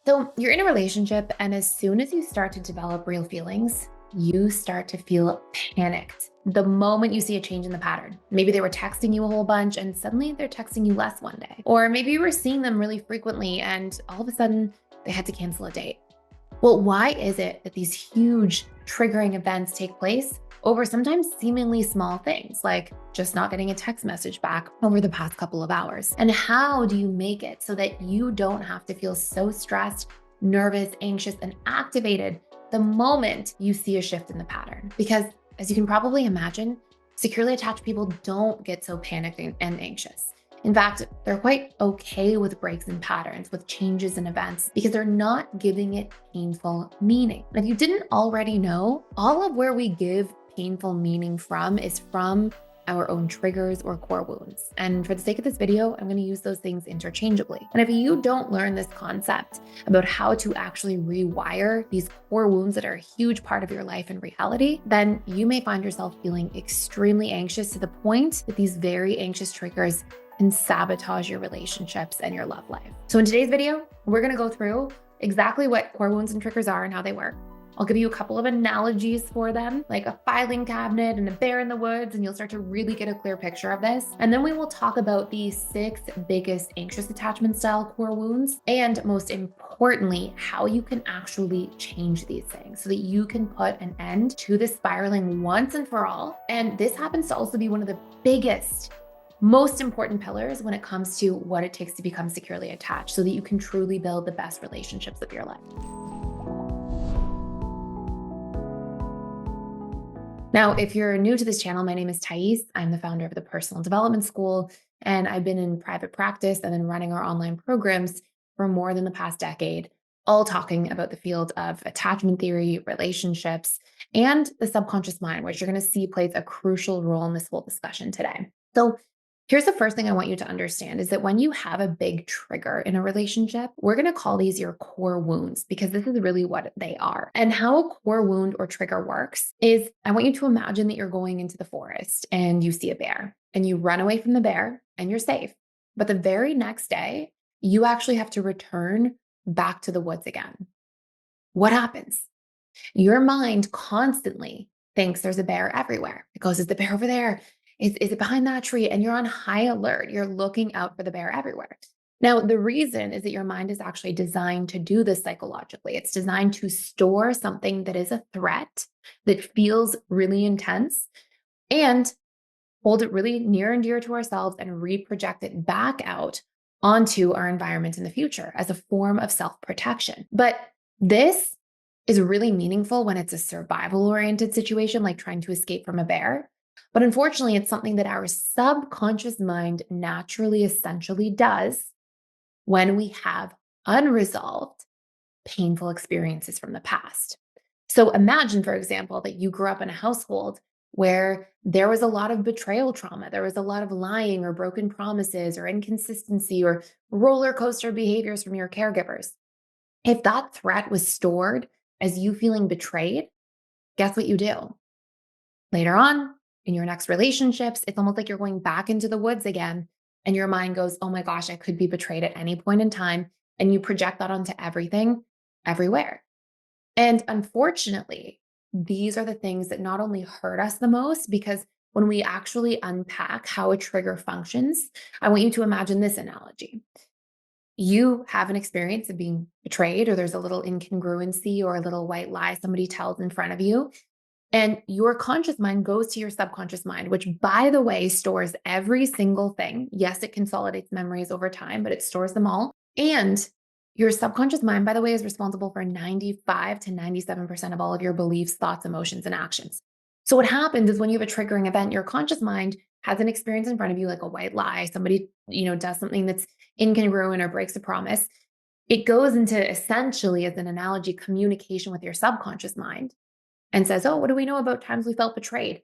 So you're in a relationship, and as soon as you start to develop real feelings, you start to feel panicked the moment you see a change in the pattern. Maybe they were texting you a whole bunch and suddenly they're texting you less one day. Or maybe you were seeing them really frequently and all of a sudden they had to cancel a date. Well, why is it that these huge triggering events take place over sometimes seemingly small things, like just not getting a text message back over the past couple of hours? And how do you make it so that you don't have to feel so stressed, nervous, anxious, and activated the moment you see a shift in the pattern? Because as you can probably imagine, securely attached people don't get so panicked and anxious. In fact, they're quite okay with breaks in patterns, with changes in events, because they're not giving it painful meaning. And if you didn't already know, all of where we give painful meaning from is from our own triggers or core wounds. And for the sake of this video, I'm going to use those things interchangeably. And if you don't learn this concept about how to actually rewire these core wounds that are a huge part of your life and reality, then you may find yourself feeling extremely anxious to the point that these very anxious triggers can sabotage your relationships and your love life. So in today's video, we're going to go through exactly what core wounds and triggers are and how they work. I'll give you a couple of analogies for them, like a filing cabinet and a bear in the woods, and you'll start to really get a clear picture of this. And then we will talk about the 6 biggest anxious attachment style core wounds, and most importantly, how you can actually change these things so that you can put an end to this spiraling once and for all. And this happens to also be one of the biggest, most important pillars when it comes to what it takes to become securely attached so that you can truly build the best relationships of your life. Now, if you're new to this channel, my name is Thais. I'm the founder of the Personal Development School, and I've been in private practice and then running our online programs for more than the past decade, all talking about the field of attachment theory, relationships, and the subconscious mind, which you're going to see plays a crucial role in this whole discussion today. So here's the first thing I want you to understand is that when you have a big trigger in a relationship, we're going to call these your core wounds because this is really what they are. And how a core wound or trigger works is I want you to imagine that you're going into the forest and you see a bear and you run away from the bear and you're safe. But the very next day, you actually have to return back to the woods again. What happens? Your mind constantly thinks there's a bear everywhere. It goes, is the bear over there? Is it behind that tree? And you're on high alert. You're looking out for the bear everywhere. Now, the reason is that your mind is actually designed to do this psychologically. It's designed to store something that is a threat, that feels really intense, and hold it really near and dear to ourselves and reproject it back out onto our environment in the future as a form of self-protection. But this is really meaningful when it's a survival-oriented situation, like trying to escape from a bear. But unfortunately, it's something that our subconscious mind naturally, essentially does when we have unresolved, painful experiences from the past. So imagine, for example, that you grew up in a household where there was a lot of betrayal trauma. There was a lot of lying or broken promises or inconsistency or roller coaster behaviors from your caregivers. If that threat was stored as you feeling betrayed, guess what you do? Later on, in your next relationships, it's almost like you're going back into the woods again. And your mind goes, oh my gosh, I could be betrayed at any point in time. And you project that onto everything, everywhere. And unfortunately, these are the things that not only hurt us the most, because when we actually unpack how a trigger functions, I want you to imagine this analogy. You have an experience of being betrayed, or there's a little incongruency or a little white lie somebody tells in front of you. And your conscious mind goes to your subconscious mind, which, by the way, stores every single thing. Yes, it consolidates memories over time, but it stores them all. And your subconscious mind, by the way, is responsible for 95 to 97% of all of your beliefs, thoughts, emotions, and actions. So what happens is when you have a triggering event, your conscious mind has an experience in front of you, like a white lie, somebody, does something that's incongruent or breaks a promise. It goes into, essentially, as an analogy, communication with your subconscious mind and says, oh, what do we know about times we felt betrayed?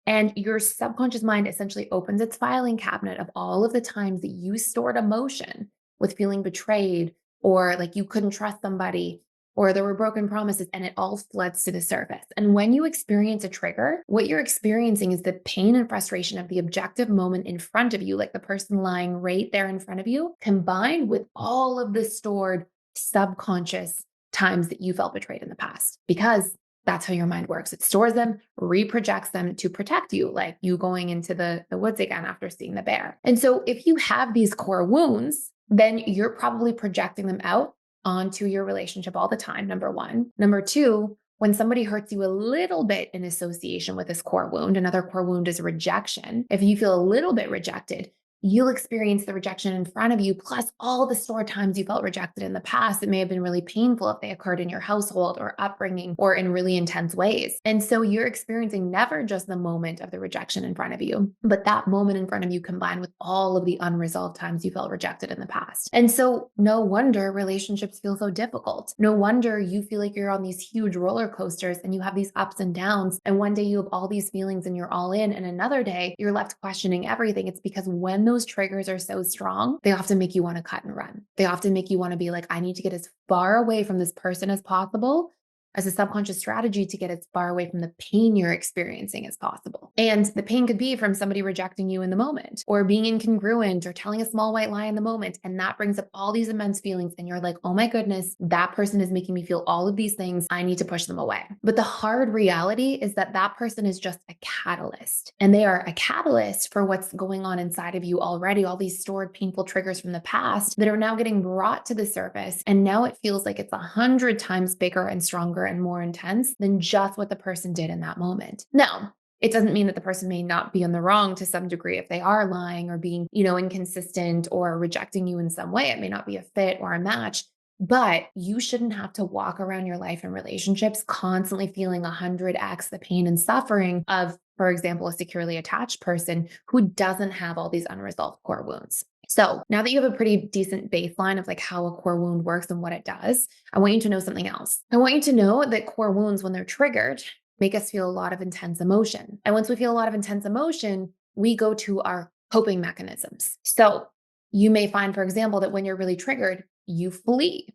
And your subconscious mind essentially opens its filing cabinet of all of the times that you stored emotion with feeling betrayed, or like you couldn't trust somebody, or there were broken promises, and it all floods to the surface. And when you experience a trigger, what you're experiencing is the pain and frustration of the objective moment in front of you, like the person lying right there in front of you, combined with all of the stored subconscious times that you felt betrayed in the past, because that's how your mind works. It stores them, reprojects them to protect you, like you going into the woods again after seeing the bear. And so if you have these core wounds, then you're probably projecting them out onto your relationship all the time, number one. Number two, when somebody hurts you a little bit in association with this core wound, another core wound is rejection. If you feel a little bit rejected, you'll experience the rejection in front of you, plus all the stored times you felt rejected in the past. It may have been really painful if they occurred in your household or upbringing or in really intense ways. And so you're experiencing never just the moment of the rejection in front of you, but that moment in front of you combined with all of the unresolved times you felt rejected in the past. And so no wonder relationships feel so difficult. No wonder you feel like you're on these huge roller coasters and you have these ups and downs. And one day you have all these feelings and you're all in, and another day you're left questioning everything. It's because when those triggers are so strong, they often make you want to cut and run. They often make you want to be like, I need to get as far away from this person as possible, as a subconscious strategy to get as far away from the pain you're experiencing as possible. And the pain could be from somebody rejecting you in the moment, or being incongruent, or telling a small white lie in the moment. And that brings up all these immense feelings. And you're like, oh my goodness, that person is making me feel all of these things. I need to push them away. But the hard reality is that that person is just a catalyst. And they are a catalyst for what's going on inside of you already, all these stored painful triggers from the past that are now getting brought to the surface. And now it feels like it's 100 times bigger and stronger and more intense than just what the person did in that moment. Now, it doesn't mean that the person may not be in the wrong to some degree if they are lying or being, inconsistent or rejecting you in some way. It may not be a fit or a match, but you shouldn't have to walk around your life and relationships constantly feeling 100x the pain and suffering of, for example, a securely attached person who doesn't have all these unresolved core wounds. So now that you have a pretty decent baseline of like how a core wound works and what it does, I want you to know something else. I want you to know that core wounds, when they're triggered, make us feel a lot of intense emotion. And once we feel a lot of intense emotion, we go to our coping mechanisms. So you may find, for example, that when you're really triggered, you flee.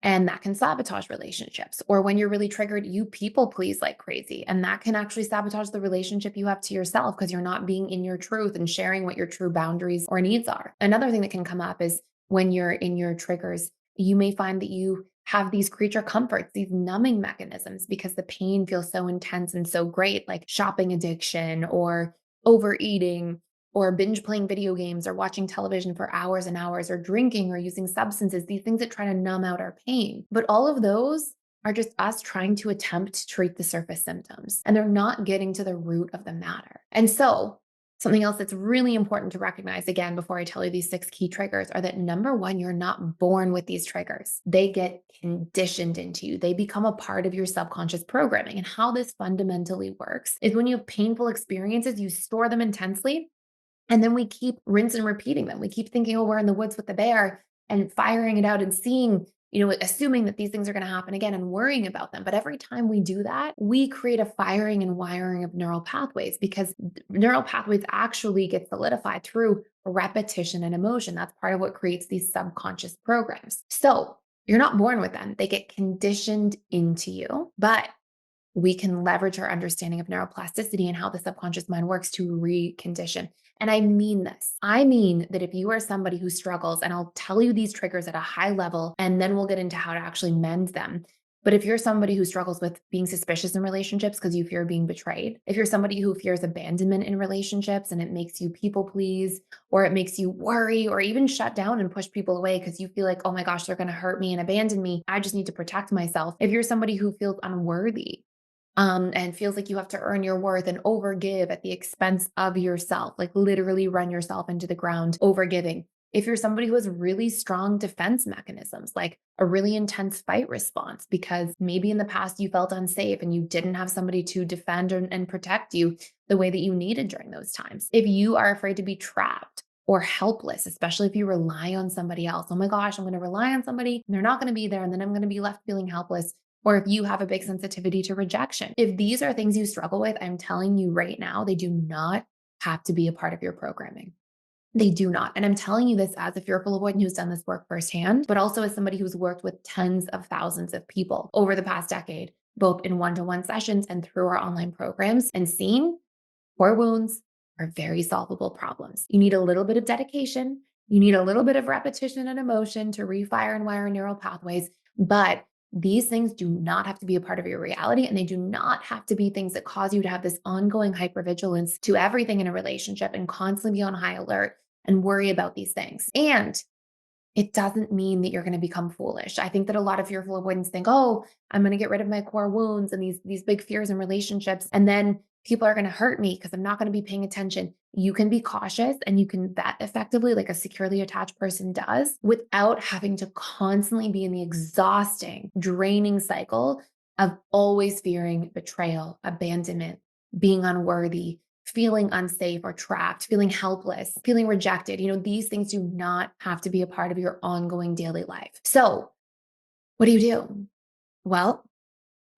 And that can sabotage relationships. Or when you're really triggered, you people please like crazy. And that can actually sabotage the relationship you have to yourself because you're not being in your truth and sharing what your true boundaries or needs are. Another thing that can come up is when you're in your triggers, you may find that you have these creature comforts, these numbing mechanisms, because the pain feels so intense and so great, like shopping addiction or overeating, or binge playing video games, or watching television for hours and hours, or drinking or using substances, these things that try to numb out our pain. But all of those are just us trying to attempt to treat the surface symptoms, and they're not getting to the root of the matter. And so something else that's really important to recognize, again, before I tell you these 6 key triggers, are that number one, you're not born with these triggers. They get conditioned into you. They become a part of your subconscious programming. And how this fundamentally works is when you have painful experiences, you store them intensely. And then we keep rinse and repeating them. We keep thinking, oh, we're in the woods with the bear, and firing it out and seeing, assuming that these things are going to happen again and worrying about them. But every time we do that, we create a firing and wiring of neural pathways, because neural pathways actually get solidified through repetition and emotion. That's part of what creates these subconscious programs. So you're not born with them. They get conditioned into you, but we can leverage our understanding of neuroplasticity and how the subconscious mind works to recondition. And I mean this. I mean that if you are somebody who struggles, and I'll tell you these triggers at a high level, and then we'll get into how to actually mend them. But if you're somebody who struggles with being suspicious in relationships because you fear being betrayed, if you're somebody who fears abandonment in relationships and it makes you people please, or it makes you worry or even shut down and push people away because you feel like, oh my gosh, they're going to hurt me and abandon me, I just need to protect myself. If you're somebody who feels unworthy, and feels like you have to earn your worth and overgive at the expense of yourself, like literally run yourself into the ground, overgiving. If you're somebody who has really strong defense mechanisms, like a really intense fight response, because maybe in the past you felt unsafe and you didn't have somebody to defend and protect you the way that you needed during those times. If you are afraid to be trapped or helpless, especially if you rely on somebody else, oh my gosh, I'm going to rely on somebody and they're not going to be there, and then I'm going to be left feeling helpless. Or if you have a big sensitivity to rejection. If these are things you struggle with, I'm telling you right now, they do not have to be a part of your programming. They do not. And I'm telling you this as a fearful avoidant who's done this work firsthand, but also as somebody who's worked with tens of thousands of people over the past decade, both in one-to-one sessions and through our online programs, and seen core wounds are very solvable problems. You need a little bit of dedication. You need a little bit of repetition and emotion to refire and wire neural pathways, but these things do not have to be a part of your reality, and they do not have to be things that cause you to have this ongoing hypervigilance to everything in a relationship and constantly be on high alert and worry about these things. And it doesn't mean that you're going to become foolish. I think that a lot of fearful avoidants think, "Oh, I'm going to get rid of my core wounds and these big fears in relationships, and then people are going to hurt me because I'm not going to be paying attention." You can be cautious and you can vet effectively like a securely attached person does without having to constantly be in the exhausting, draining cycle of always fearing betrayal, abandonment, being unworthy, feeling unsafe or trapped, feeling helpless, feeling rejected. These things do not have to be a part of your ongoing daily life. So, what do you do? Well,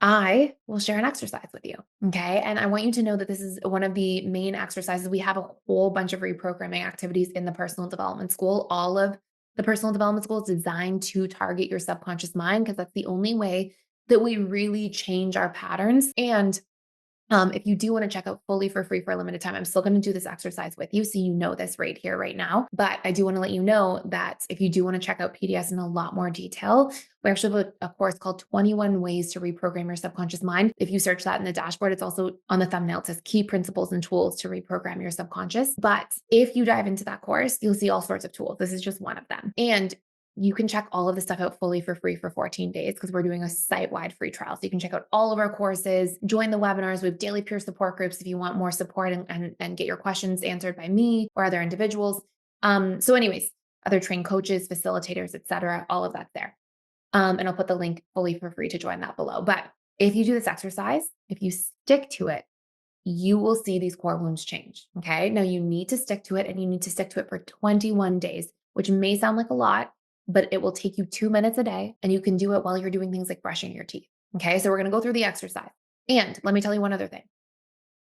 I will share an exercise with you. Okay. And I want you to know that this is one of the main exercises. We have a whole bunch of reprogramming activities in the personal development school. All of the personal development school is designed to target your subconscious mind because that's the only way that we really change our patterns. And if you do want to check out fully for free for a limited time, I'm still going to do this exercise with you. So you know this right here, right now. But I do want to let you know that if you do want to check out PDS in a lot more detail, we actually have a course called 21 Ways to Reprogram Your Subconscious Mind. If you search that in the dashboard, it's also on the thumbnail. It says Key Principles and Tools to Reprogram Your Subconscious. But if you dive into that course, you'll see all sorts of tools. This is just one of them. And you can check all of this stuff out fully for free for 14 days because we're doing a site-wide free trial. So you can check out all of our courses, join the webinars. We have daily peer support groups if you want more support and get your questions answered by me or other individuals. So anyways, other trained coaches, facilitators, etc. All of that's there. And I'll put the link fully for free to join that below. But if you do this exercise, if you stick to it, you will see these core wounds change. Okay. Now you need to stick to it, and you need to stick to it for 21 days, which may sound like a lot, but it will take you 2 minutes a day, and you can do it while you're doing things like brushing your teeth. Okay. So we're going to go through the exercise. And let me tell you one other thing.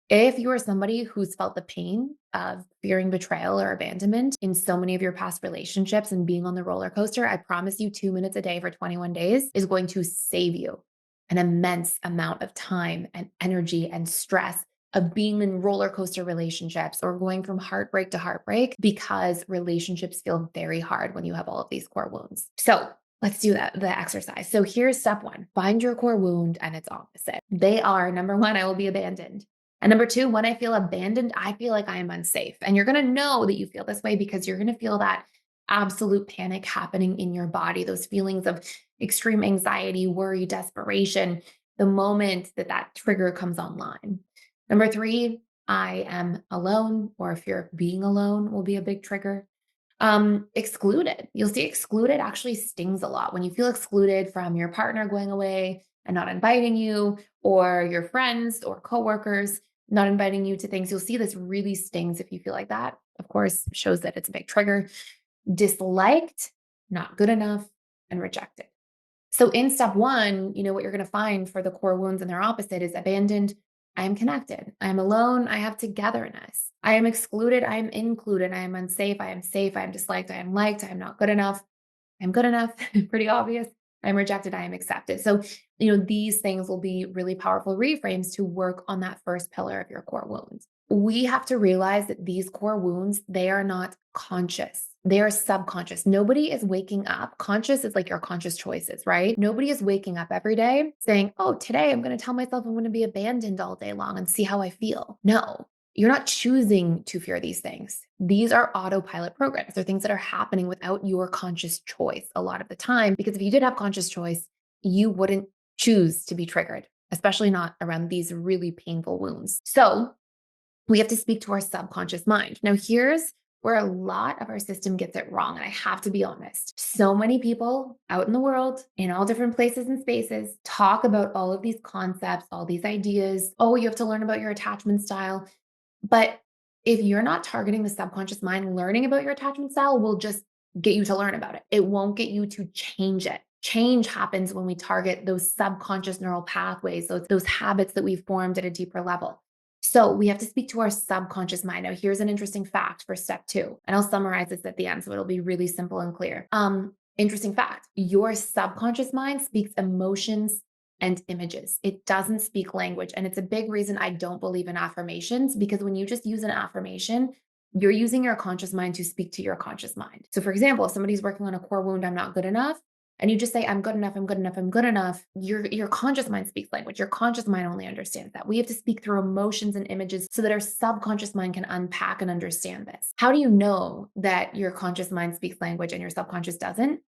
If you are somebody who's felt the pain of fearing betrayal or abandonment in so many of your past relationships and being on the roller coaster, I promise you 2 minutes a day for 21 days is going to save you an immense amount of time and energy and stress of being in roller coaster relationships or going from heartbreak to heartbreak, because relationships feel very hard when you have all of these core wounds. So let's do the exercise. So here's step one: find your core wound and its opposite. They are, number one, I will be abandoned. And number two, when I feel abandoned, I feel like I am unsafe. And you're going to know that you feel this way because you're going to feel that absolute panic happening in your body, those feelings of extreme anxiety, worry, desperation, the moment that trigger comes online. Number three, I am alone, or fear of being alone will be a big trigger. Excluded. You'll see excluded actually stings a lot. When you feel excluded from your partner going away and not inviting you, or your friends or coworkers not inviting you to things, you'll see this really stings if you feel like that. Of course, shows that it's a big trigger. Disliked, not good enough, and rejected. So in step one, what you're going to find for the core wounds and their opposite is abandoned. I am connected. I am alone. I have togetherness. I am excluded. I am included. I am unsafe. I am safe. I am disliked. I am liked. I am not good enough. I'm good enough. Pretty obvious. I'm rejected. I am accepted. So, these things will be really powerful reframes to work on that first pillar of your core wounds. We have to realize that these core wounds, they are not conscious. They are subconscious. Nobody is waking up. Conscious is like your conscious choices, right? Nobody is waking up every day saying, "Oh, today I'm going to tell myself I'm going to be abandoned all day long and see how I feel." No, you're not choosing to fear these things. These are autopilot programs. They're things that are happening without your conscious choice a lot of the time, because if you did have conscious choice, you wouldn't choose to be triggered, especially not around these really painful wounds. So we have to speak to our subconscious mind. Now, here's where a lot of our system gets it wrong. And I have to be honest. So many people out in the world, in all different places and spaces, talk about all of these concepts, all these ideas. Oh, you have to learn about your attachment style. But if you're not targeting the subconscious mind, learning about your attachment style will just get you to learn about it. It won't get you to change it. Change happens when we target those subconscious neural pathways, those habits that we've formed at a deeper level. So we have to speak to our subconscious mind. Now, here's an interesting fact for step two, and I'll summarize this at the end, so it'll be really simple and clear. Interesting fact: your subconscious mind speaks emotions and images. It doesn't speak language. And it's a big reason I don't believe in affirmations, because when you just use an affirmation, You're using your conscious mind to speak to your conscious mind. So, for example, if somebody's working on a core wound, I'm not good enough, and you just say, I'm good enough, I'm good enough, I'm good enough, your conscious mind speaks language. Your conscious mind only understands that. We have to speak through emotions and images so that our subconscious mind can unpack and understand this. How do you know that your conscious mind speaks language and your subconscious doesn't?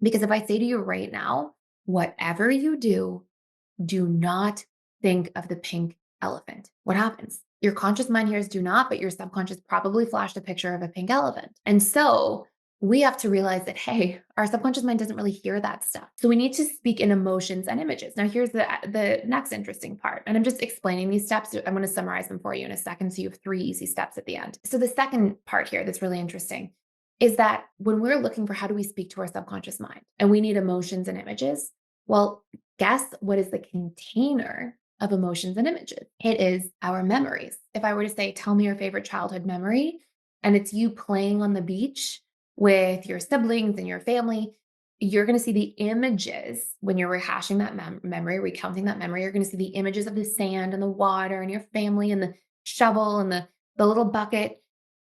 Because if I say to you right now, whatever you do not think of the pink elephant. What happens? Your conscious mind hears do not, but your subconscious probably flashed a picture of a pink elephant. And so we have to realize that, hey, our subconscious mind doesn't really hear that stuff. So we need to speak in emotions and images. Now, here's the next interesting part. And I'm just explaining these steps. I'm going to summarize them for you in a second. So you have 3 easy steps at the end. So the second part here that's really interesting is that when we're looking for how do we speak to our subconscious mind and we need emotions and images, well, guess what is the container of emotions and images? It is our memories. If I were to say, tell me your favorite childhood memory, and it's you playing on the beach with your siblings and your family, you're going to see the images when you're rehashing that memory, recounting that memory. You're going to see the images of the sand and the water and your family and the shovel and the little bucket.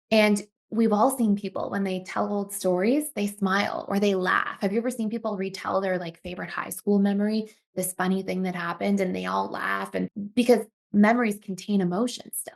And we've all seen people when they tell old stories, they smile or they laugh. Have you ever seen people retell their like favorite high school memory, this funny thing that happened, and they all laugh? And because memories contain emotions still.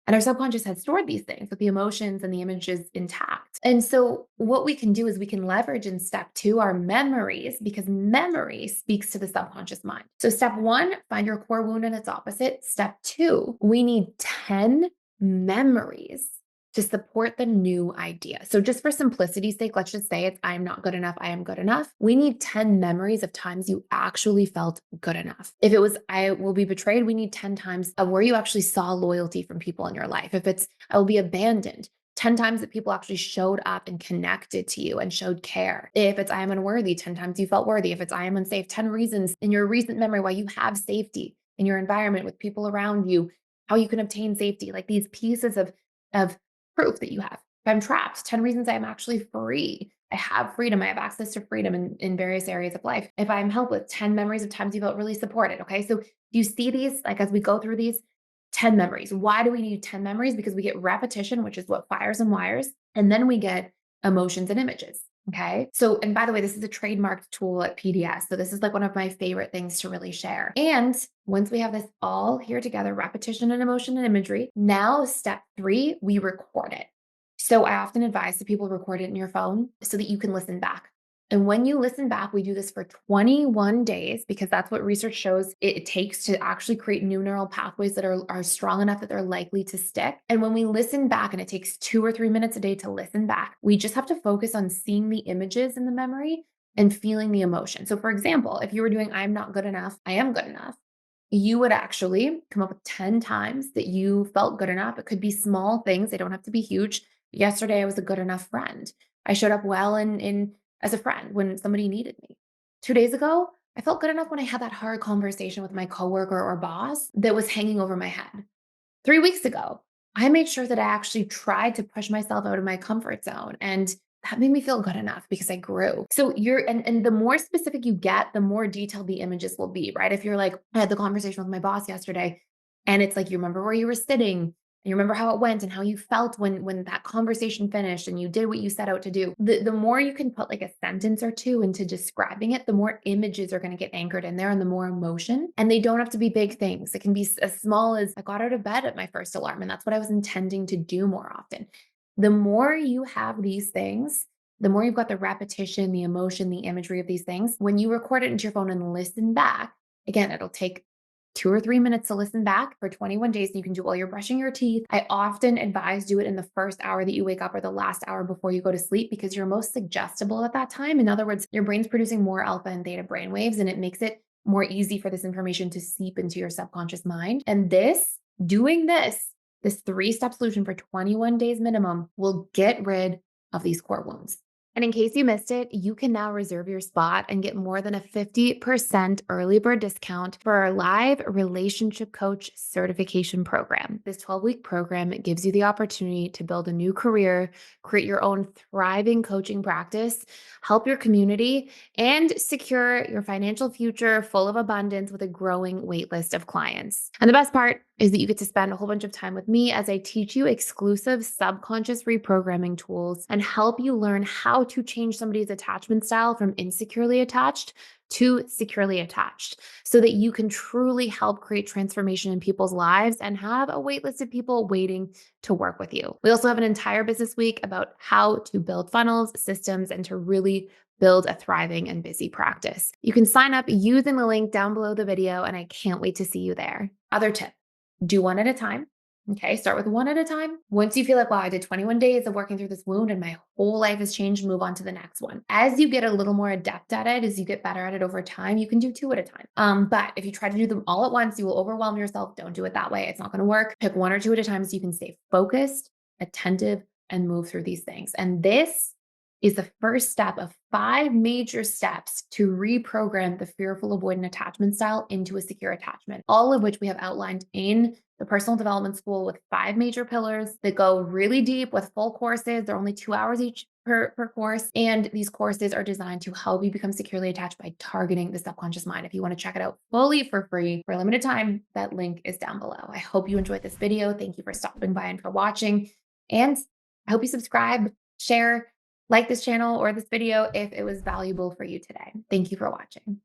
And our subconscious has stored these things with the emotions and the images intact. And so what we can do is we can leverage in step 2 our memories, because memory speaks to the subconscious mind. So step 1, find your core wound and its opposite. Step 2, we need 10 memories to support the new idea. So just for simplicity's sake, let's just say it's I'm not good enough, I am good enough. We need 10 memories of times you actually felt good enough. If it was I will be betrayed, we need 10 times of where you actually saw loyalty from people in your life. If it's I will be abandoned, 10 times that people actually showed up and connected to you and showed care. If it's I am unworthy, 10 times you felt worthy. If it's I am unsafe, 10 reasons in your recent memory why you have safety in your environment with people around you, how you can obtain safety, like these pieces of proof that you have. If I'm trapped, 10 reasons I'm actually free. I have freedom. I have access to freedom in various areas of life. If I'm helpless, 10 memories of times you felt really supported. Okay. So you see these, like as we go through these 10 memories. Why do we need 10 memories? Because we get repetition, which is what fires and wires. And then we get emotions and images. Okay. So, and by the way, this is a trademarked tool at PDS. So this is like one of my favorite things to really share. And once we have this all here together, repetition and emotion and imagery, now step 3, we record it. So I often advise that people record it in your phone so that you can listen back. And when you listen back, we do this for 21 days because that's what research shows it takes to actually create new neural pathways that are strong enough that they're likely to stick. And when we listen back, and it takes 2 or 3 minutes a day to listen back, we just have to focus on seeing the images in the memory and feeling the emotion. So for example, if you were doing, I'm not good enough, I am good enough, you would actually come up with 10 times that you felt good enough. It could be small things. They don't have to be huge. Yesterday, I was a good enough friend. I showed up well in as a friend when somebody needed me. 2 days ago, I felt good enough when I had that hard conversation with my coworker or boss that was hanging over my head. 3 weeks ago, I made sure that I actually tried to push myself out of my comfort zone, and that made me feel good enough because I grew. So and the more specific you get, the more detailed the images will be, right? If you're like, I had the conversation with my boss yesterday, and it's like you remember where you were sitting, and you remember how it went and how you felt when that conversation finished and you did what you set out to do. The more you can put like a sentence or 2 into describing it, the more images are going to get anchored in there and the more emotion. And they don't have to be big things. It can be as small as I got out of bed at my first alarm, and that's what I was intending to do more often. The more you have these things, the more you've got the repetition, the emotion, the imagery of these things. When you record it into your phone and listen back, again, it'll take 2 or 3 minutes to listen back for 21 days. And you can do while you're brushing your teeth. I often advise do it in the first hour that you wake up or the last hour before you go to sleep because you're most suggestible at that time. In other words, your brain's producing more alpha and theta brain waves, and it makes it more easy for this information to seep into your subconscious mind. And doing this 3-step solution for 21 days minimum will get rid of these core wounds. And in case you missed it, you can now reserve your spot and get more than a 50% early bird discount for our live relationship coach certification program. This 12-week program gives you the opportunity to build a new career, create your own thriving coaching practice, help your community, and secure your financial future full of abundance with a growing waitlist of clients. And the best part, is that you get to spend a whole bunch of time with me as I teach you exclusive subconscious reprogramming tools and help you learn how to change somebody's attachment style from insecurely attached to securely attached so that you can truly help create transformation in people's lives and have a wait list of people waiting to work with you. We also have an entire business week about how to build funnels, systems, and to really build a thriving and busy practice. You can sign up using the link down below the video, and I can't wait to see you there. Other tip, do one at a time. Okay, start with one at a time. Once you feel like, wow, I did 21 days of working through this wound and my whole life has changed, move on to the next one. As you get a little more adept at it, as you get better at it over time, you can do two at a time. But if you try to do them all at once, you will overwhelm yourself. Don't do it that way. It's not going to work. Pick one or two at a time so you can stay focused, attentive, and move through these things. And this is the first step of 5 major steps to reprogram the fearful avoidant attachment style into a secure attachment, all of which we have outlined in the personal development school with 5 major pillars that go really deep with full courses. They're only 2 hours each per course. And these courses are designed to help you become securely attached by targeting the subconscious mind. If you want to check it out fully for free for a limited time, that link is down below. I hope you enjoyed this video. Thank you for stopping by and for watching. And I hope you subscribe, share, like this channel or this video if it was valuable for you today. Thank you for watching.